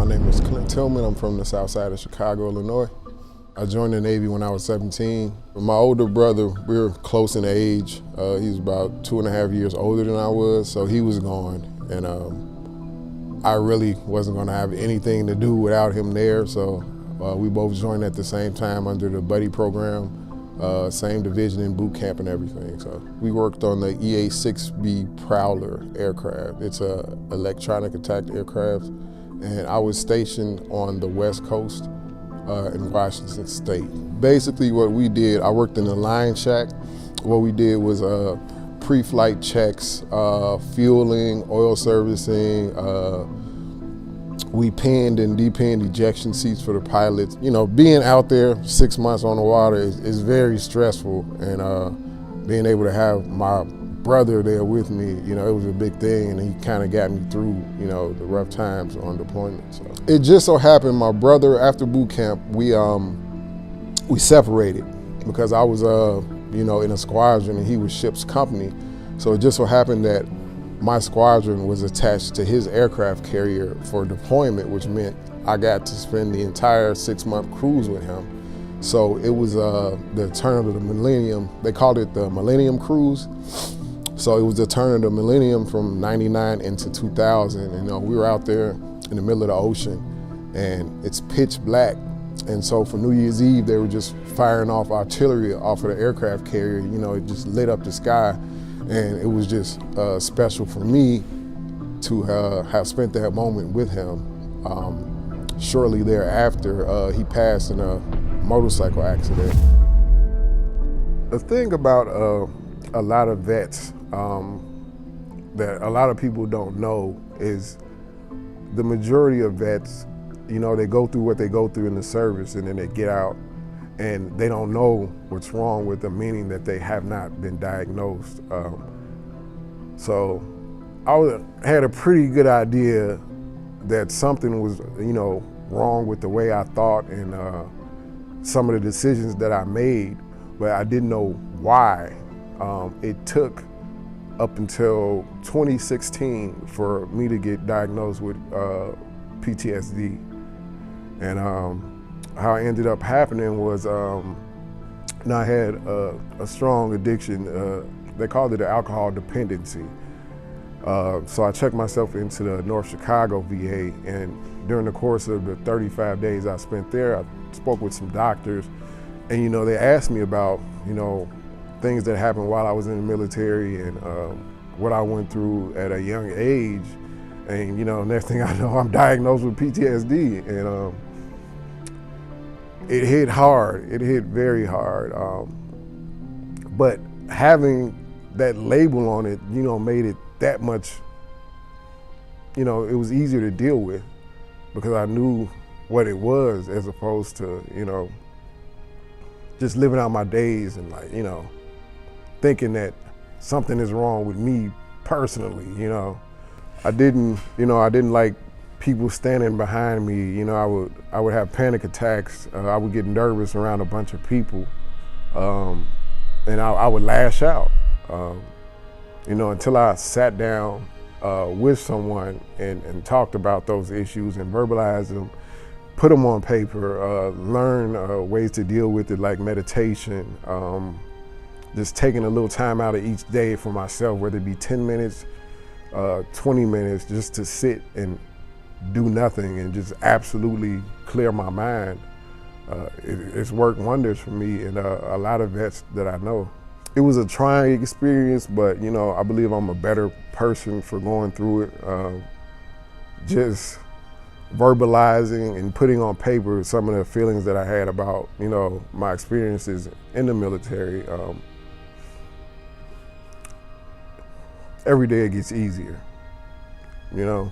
My name is Clint. I'm from the south side of Chicago, Illinois. I joined the Navy when I was 17. My older brother, we were close in age. He was about 2.5 years older than I was, so he was gone. And I really wasn't gonna have anything to do without him there, so we both joined at the same time under the buddy program, same division in boot camp and everything. So we worked on the EA-6B Prowler aircraft. It's a electronic attack aircraft, and I was stationed on the West Coast in Washington State. Basically what we did, I worked in the line shack. What we did was pre-flight checks, fueling, oil servicing. We pinned and depinned ejection seats for the pilots. You know, being out there 6 months on the water is very stressful, and being able to have my brother there with me, you know, it was a big thing, and he kind of got me through, you know, the rough times on deployment. So it just so happened my brother, after boot camp, we separated because I was, you know, in a squadron and he was ship's company. So it just so happened that my squadron was attached to his aircraft carrier for deployment, which meant I got to spend the entire 6-month cruise with him. So it was the turn of the millennium. They called it the Millennium Cruise. So it was the turn of the millennium from '99 into 2000. And, you know, we were out there in the middle of the ocean and it's pitch black. And so for New Year's Eve, they were just firing off artillery off of the aircraft carrier. You know, it just lit up the sky. And it was just special for me to have spent that moment with him. Shortly thereafter, he passed in a motorcycle accident. The thing about a lot of vets that a lot of people don't know is the majority of vets, you know, they go through what they go through in the service and then they get out and they don't know what's wrong with them, meaning that they have not been diagnosed. So I had a pretty good idea that something was, you know, wrong with the way I thought and some of the decisions that I made, but I didn't know why. It took up until 2016 for me to get diagnosed with PTSD. And how it ended up happening was I had a strong addiction. They called it an alcohol dependency. So I checked myself into the North Chicago VA, and during the course of the 35 days I spent there, I spoke with some doctors, and, you know, they asked me about, you know, things that happened while I was in the military and what I went through at a young age. And, you know, next thing I know, I'm diagnosed with PTSD. And it hit hard. It hit very hard. But having that label on it, you know, made it that much, you know, it was easier to deal with because I knew what it was as opposed to, you know, just living out my days and, like, you know, thinking that something is wrong with me personally, you know. I didn't like people standing behind me. You know, I would have panic attacks. I would get nervous around a bunch of people, and I would lash out. You know, until I sat down with someone and talked about those issues and verbalized them, put them on paper, learn ways to deal with it, like meditation. Just taking a little time out of each day for myself, whether it be 10 minutes, 20 minutes, just to sit and do nothing and just absolutely clear my mind. It's worked wonders for me and a lot of vets that I know. It was a trying experience, but, you know, I believe I'm a better person for going through it. Just verbalizing and putting on paper some of the feelings that I had about, you know, my experiences in the military. Every day it gets easier, you know?